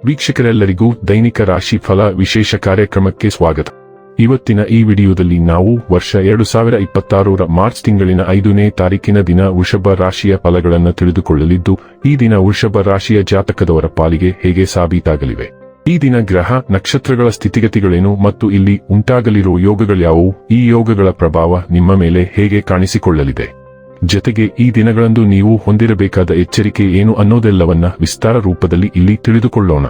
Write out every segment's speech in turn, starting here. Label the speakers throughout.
Speaker 1: ವೀಕ್ಷಕರೆಲ್ಲರಿಗೂ ದೈನಿಕ ರಾಶಿ ಫಲ ವಿಶೇಷ ಕಾರ್ಯಕ್ರಮಕ್ಕೆ ಸ್ವಾಗತ. ಇವತ್ತಿನ ಈ ವಿಡಿಯೋದಲ್ಲಿ ನಾವು ವರ್ಷ 2026ರ ಮಾರ್ಚ್ ತಿಂಗಳಿನ 5ನೇ ತಾರೀಕಿನ ದಿನ ವೃಷಭ ರಾಶಿಯ ಫಲಗಳನ್ನು ತಿಳಿದುಕೊಳ್ಳಲಿದ್ದು, ಈ ದಿನ ವೃಷಭ ರಾಶಿಯ ಜಾತಕದವರ ಪಾಲಿಗೆ ಹೇಗೆ ಸಾಬೀತಾಗಲಿವೆ, ಈ ದಿನ ಗ್ರಹ ನಕ್ಷತ್ರಗಳ ಸ್ಥಿತಿಗತಿಗಳೇನು ಮತ್ತು ಇಲ್ಲಿ ಉಂಟಾಗಲಿರುವ ಯೋಗಗಳ್ಯಾವುವು, ಈ ಯೋಗಗಳ ಪ್ರಭಾವ ನಿಮ್ಮ ಮೇಲೆ ಹೇಗೆ ಕಾಣಿಸಿಕೊಳ್ಳಲಿದೆ, ಜತೆಗೆ ಈ ದಿನಗಳಂದು ನೀವು ಹೊಂದಿರಬೇಕಾದ ಎಚ್ಚರಿಕೆ ಏನು ಅನ್ನೋದೆಲ್ಲವನ್ನ ವಿಸ್ತಾರ ರೂಪದಲ್ಲಿ ಇಲ್ಲಿ ತಿಳಿದುಕೊಳ್ಳೋಣ.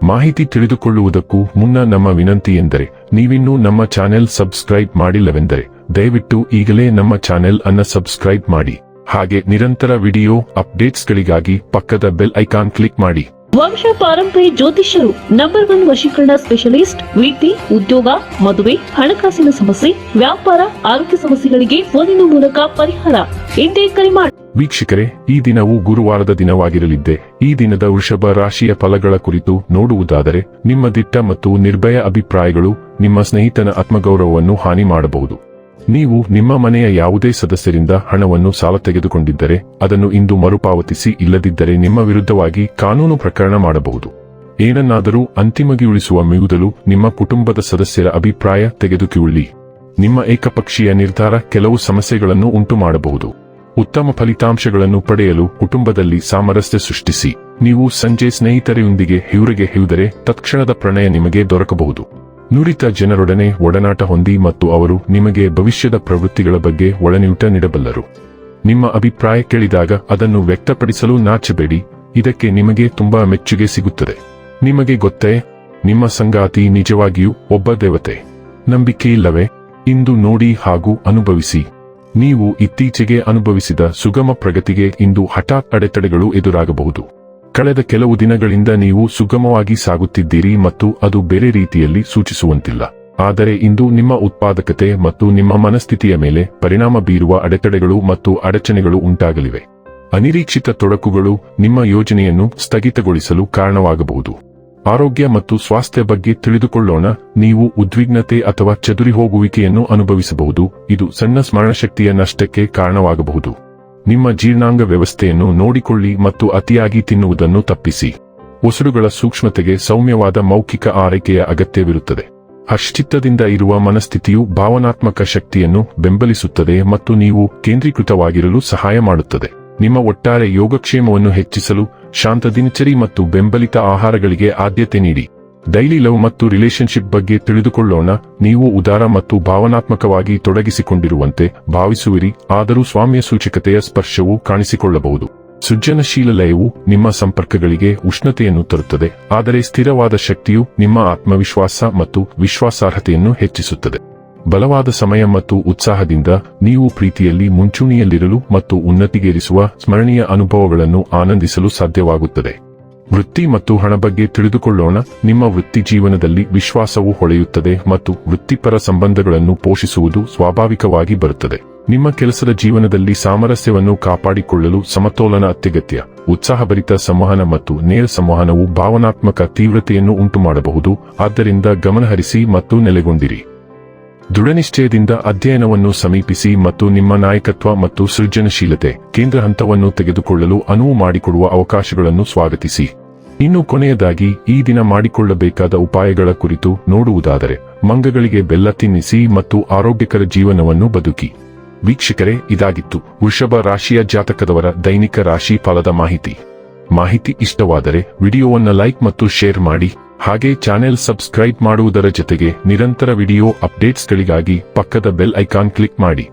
Speaker 1: ಮಾಹಿತಿ ತಿಳಿದುಕೊಳ್ಳುವುದಕ್ಕೂ ಮುನ್ನ ನಮ್ಮ ವಿನಂತಿ ಎಂದರೆ, ನೀವಿನ್ನೂ ನಮ್ಮ ಚಾನೆಲ್ ಸಬ್ಸ್ಕ್ರೈಬ್ ಮಾಡಿಲ್ಲವೆಂದರೆ ದಯವಿಟ್ಟು ಈಗಲೇ ನಮ್ಮ ಚಾನೆಲ್ ಅನ್ನು ಸಬ್ಸ್ಕ್ರೈಬ್ ಮಾಡಿ. ಹಾಗೆ ನಿರಂತರ ವಿಡಿಯೋ ಅಪ್ಡೇಟ್ಸ್ಗಳಿಗಾಗಿ ಪಕ್ಕದ ಬೆಲ್ ಐಕಾನ್ ಕ್ಲಿಕ್ ಮಾಡಿ.
Speaker 2: ವಂಶ ಪಾರಂಪರ್ಯ ಜ್ಯೋತಿಷ್ಯರು ನಂಬರ್ 1 ವಶೀಕರಣ ಸ್ಪೆಷಲಿಸ್ಟ್. ವೃತ್ತಿ, ಉದ್ಯೋಗ, ಮದುವೆ, ಹಣಕಾಸಿನ ಸಮಸ್ಯೆ, ವ್ಯಾಪಾರ, ಆರೋಗ್ಯ ಸಮಸ್ಯೆಗಳಿಗೆ ಫೋನಿನ ಮೂಲಕ ಪರಿಹಾರ. ಇಂದೇ ಕರೆ ಮಾಡಿ.
Speaker 1: ವೀಕ್ಷಕರೇ, ಈ ದಿನವು ಗುರುವಾರದ ದಿನವಾಗಿರಲಿದ್ದೆ. ಈ ದಿನದ ವೃಷಭ ರಾಶಿಯ ಫಲಗಳ ಕುರಿತು ನೋಡುವುದಾದರೆ, ನಿಮ್ಮ ದಿಟ್ಟ ಮತ್ತು ನಿರ್ಭಯ ಅಭಿಪ್ರಾಯಗಳು ನಿಮ್ಮ ಸ್ನೇಹಿತನ ಆತ್ಮಗೌರವವನ್ನು ಹಾನಿ ಮಾಡಬಹುದು. ನೀವು ನಿಮ್ಮ ಮನೆಯ ಯಾವುದೇ ಸದಸ್ಯರಿಂದ ಹಣವನ್ನು ಸಾಲ ತೆಗೆದುಕೊಂಡಿದ್ದರೆ ಅದನ್ನು ಇಂದು ಮರುಪಾವತಿಸಿ, ಇಲ್ಲದಿದ್ದರೆ ನಿಮ್ಮ ವಿರುದ್ಧವಾಗಿ ಕಾನೂನು ಪ್ರಕರಣ ಮಾಡಬಹುದು. ಏನನ್ನಾದರೂ ಅಂತಿಮಗೊಳಿಸುವ ಮೊದಲು ನಿಮ್ಮ ಕುಟುಂಬದ ಸದಸ್ಯರ ಅಭಿಪ್ರಾಯ ತೆಗೆದುಕೊಳ್ಳಿ. ನಿಮ್ಮ ಏಕಪಕ್ಷೀಯ ನಿರ್ಧಾರ ಕೆಲವು ಸಮಸ್ಯೆಗಳನ್ನು ಉಂಟು ಮಾಡಬಹುದು. ಉತ್ತಮ ಫಲಿತಾಂಶಗಳನ್ನು ಪಡೆಯಲು ಕುಟುಂಬದಲ್ಲಿ ಸಾಮರಸ್ಯ ಸೃಷ್ಟಿಸಿ. ನೀವು ಸಂಜೆ ಸ್ನೇಹಿತರೊಂದಿಗೆ ಊರಿಗೆ ಹೋದರೆ ತತ್ಕ್ಷಣದ ಪ್ರಣಯ ನಿಮಗೆ ದೊರಕಬಹುದು. ನುರಿತ ಜನರೊಡನೆ ಒಡನಾಟ ಹೊಂದಿ ಮತ್ತು ಅವರು ನಿಮಗೆ ಭವಿಷ್ಯದ ಪ್ರವೃತ್ತಿಗಳ ಬಗ್ಗೆ ಒಳನೋಟ ನೀಡಬಲ್ಲರು. ನಿಮ್ಮ ಅಭಿಪ್ರಾಯ ಕೇಳಿದಾಗ ಅದನ್ನು ವ್ಯಕ್ತಪಡಿಸಲು ನಾಚಬೇಡಿ, ಇದಕ್ಕೆ ನಿಮಗೆ ತುಂಬಾ ಮೆಚ್ಚುಗೆ ಸಿಗುತ್ತದೆ. ನಿಮಗೆ ಗೊತ್ತೇ, ನಿಮ್ಮ ಸಂಗಾತಿ ನಿಜವಾಗಿಯೂ ಒಬ್ಬ ದೇವತೆ. ನಂಬಿಕೆಯಿಲ್ಲವೇ? ಇಂದು ನೋಡಿ ಹಾಗೂ ಅನುಭವಿಸಿ. ನೀವು ಇತ್ತೀಚೆಗೆ ಅನುಭವಿಸಿದ ಸುಗಮ ಪ್ರಗತಿಗೆ ಇಂದು ಹಠಾತ್ ಅಡೆತಡೆಗಳು ಎದುರಾಗಬಹುದು. ಕಳೆದ ಕೆಲವು ದಿನಗಳಿಂದ ನೀವು ಸುಗಮವಾಗಿ ಸಾಗುತ್ತಿದ್ದೀರಿ ಮತ್ತು ಅದು ಬೇರೆ ರೀತಿಯಲ್ಲಿ ಸೂಚಿಸುವಂತಿಲ್ಲ. ಆದರೆ ಇಂದು ನಿಮ್ಮ ಉತ್ಪಾದಕತೆ ಮತ್ತು ನಿಮ್ಮ ಮನಸ್ಥಿತಿಯ ಮೇಲೆ ಪರಿಣಾಮ ಬೀರುವ ಅಡೆತಡೆಗಳು ಮತ್ತು ಅಡಚಣೆಗಳು ಉಂಟಾಗಲಿವೆ. ಅನಿರೀಕ್ಷಿತ ತೊಡಕುಗಳು ನಿಮ್ಮ ಯೋಜನೆಯನ್ನು ಸ್ಥಗಿತಗೊಳಿಸಲು ಕಾರಣವಾಗಬಹುದು. ಆರೋಗ್ಯ ಮತ್ತು ಸ್ವಾಸ್ಥ್ಯ ಬಗ್ಗೆ ತಿಳಿದುಕೊಳ್ಳೋಣ. ನೀವು ಉದ್ವಿಗ್ನತೆ ಅಥವಾ ಚದುರಿ ಹೋಗುವಿಕೆಯನ್ನು ಅನುಭವಿಸಬಹುದು. ಇದು ಸಣ್ಣ ಸ್ಮರಣಶಕ್ತಿಯ ನಷ್ಟಕ್ಕೆ ಕಾರಣವಾಗಬಹುದು. ನಿಮ್ಮ ಜೀರ್ಣಾಂಗ ವ್ಯವಸ್ಥೆಯನ್ನು ನೋಡಿಕೊಳ್ಳಿ ಮತ್ತು ಅತಿಯಾಗಿ ತಿನ್ನುವುದನ್ನು ತಪ್ಪಿಸಿ. ಉಸಿರುಗಳ ಸೂಕ್ಷ್ಮತೆಗೆ ಸೌಮ್ಯವಾದ ಮೌಖಿಕ ಆರೈಕೆಯ ಅಗತ್ಯವಿರುತ್ತದೆ. ಹರ್ಷಚಿತ್ತದಿಂದ ಇರುವ ಮನಸ್ಥಿತಿಯು ಭಾವನಾತ್ಮಕ ಶಕ್ತಿಯನ್ನು ಬೆಂಬಲಿಸುತ್ತದೆ ಮತ್ತು ನೀವು ಕೇಂದ್ರೀಕೃತವಾಗಿರಲು ಸಹಾಯ ಮಾಡುತ್ತದೆ. ನಿಮ್ಮ ಒಟ್ಟಾರೆ ಯೋಗಕ್ಷೇಮವನ್ನು ಹೆಚ್ಚಿಸಲು ಶಾಂತ ದಿನಚರಿ ಮತ್ತು ಬೆಂಬಲಿತ ಆಹಾರಗಳಿಗೆ ಆದ್ಯತೆ ನೀಡಿ. ಡೈಲಿ ಲವ್ ಮತ್ತು ರಿಲೇಶನ್ಶಿಪ್ ಬಗ್ಗೆ ತಿಳಿದುಕೊಳ್ಳೋಣ. ನೀವು ಉದಾರ ಮತ್ತು ಭಾವನಾತ್ಮಕವಾಗಿ ತೊಡಗಿಸಿಕೊಂಡಿರುವಂತೆ ಭಾವಿಸುವಿರಿ, ಆದರೂ ಸ್ವಾಮ್ಯ ಸೂಚಕತೆಯ ಸ್ಪರ್ಶವು ಕಾಣಿಸಿಕೊಳ್ಳಬಹುದು. ಸೃಜನಶೀಲ ಲಯವು ನಿಮ್ಮ ಸಂಪರ್ಕಗಳಿಗೆ ಉಷ್ಣತೆಯನ್ನು ತರುತ್ತದೆ, ಆದರೆ ಸ್ಥಿರವಾದ ಶಕ್ತಿಯು ನಿಮ್ಮ ಆತ್ಮವಿಶ್ವಾಸ ಮತ್ತು ವಿಶ್ವಾಸಾರ್ಹತೆಯನ್ನು ಹೆಚ್ಚಿಸುತ್ತದೆ. ಬಲವಾದ ಸಮಯ ಮತ್ತು ಉತ್ಸಾಹದಿಂದ ನೀವು ಪ್ರೀತಿಯಲ್ಲಿ ಮುಂಚೂಣಿಯಲ್ಲಿರಲು ಮತ್ತು ಉನ್ನತಿಗೇರಿಸುವ ಸ್ಮರಣೀಯ ಅನುಭವಗಳನ್ನು ಆನಂದಿಸಲು ಸಾಧ್ಯವಾಗುತ್ತದೆ. ವೃತ್ತಿ ಮತ್ತು ಹಣ ಬಗ್ಗೆ ತಿಳಿದುಕೊಳ್ಳೋಣ. ನಿಮ್ಮ ವೃತ್ತಿ ಜೀವನದಲ್ಲಿ ವಿಶ್ವಾಸವು ಹೊಳೆಯುತ್ತದೆ ಮತ್ತು ವೃತ್ತಿಪರ ಸಂಬಂಧಗಳನ್ನು ಪೋಷಿಸುವುದು ಸ್ವಾಭಾವಿಕವಾಗಿ ಬರುತ್ತದೆ. ನಿಮ್ಮ ಕೆಲಸದ ಜೀವನದಲ್ಲಿ ಸಾಮರಸ್ಯವನ್ನು ಕಾಪಾಡಿಕೊಳ್ಳಲು ಸಮತೋಲನ ಅತ್ಯಗತ್ಯ. ಉತ್ಸಾಹಭರಿತ ಸಂವಹನ ಮತ್ತು ನೇರ ಸಂವಹನವು ಭಾವನಾತ್ಮಕ ತೀವ್ರತೆಯನ್ನು ಉಂಟುಮಾಡಬಹುದು, ಆದ್ದರಿಂದ ಗಮನಹರಿಸಿ ಮತ್ತು ನೆಲೆಗೊಂಡಿರಿ. ದೃಢನಿಶ್ಚಯದಿಂದ ಅಧ್ಯಯನವನ್ನು ಸಮೀಪಿಸಿ ಮತ್ತು ನಿಮ್ಮ ನಾಯಕತ್ವ ಮತ್ತು ಸೃಜನಶೀಲತೆ ಕೇಂದ್ರ ಹಂತವನ್ನು ತೆಗೆದುಕೊಳ್ಳಲು ಅನುವು ಮಾಡಿಕೊಡುವ ಅವಕಾಶಗಳನ್ನು ಸ್ವಾಗತಿಸಿ. ಇನ್ನು ಕೊನೆಯದಾಗಿ ಈ ದಿನ ಮಾಡಿಕೊಳ್ಳಬೇಕಾದ ಉಪಾಯಗಳ ಕುರಿತು ನೋಡುವುದಾದರೆ, ಮಂಗಗಳಿಗೆ ಬೆಲ್ಲ ತಿನ್ನಿಸಿ ಮತ್ತು ಆರೋಗ್ಯಕರ ಜೀವನವನ್ನು ಬದುಕಿ. ವೀಕ್ಷಕರೇ, ಇದಾಗಿತ್ತು ವೃಷಭ ರಾಶಿಯ ಜಾತಕದವರ ದೈನಿಕ ರಾಶಿ ಫಲದ ಮಾಹಿತಿ ಇಷ್ಟವಾದರೆ ವಿಡಿಯೋವನ್ನು ಲೈಕ್ ಮತ್ತು ಶೇರ್ ಮಾಡಿ. ಹಾಗೆ ಚಾನೆಲ್ ಸಬ್ಸ್ಕ್ರೈಬ್ ಮಾಡುವುದರ ಜೊತೆಗೆ ನಿರಂತರ ವಿಡಿಯೋ ಅಪ್ಡೇಟ್ಸ್ಗಳಿಗಾಗಿ ಪಕ್ಕದ ಬೆಲ್ ಐಕಾನ್ ಕ್ಲಿಕ್ ಮಾಡಿ.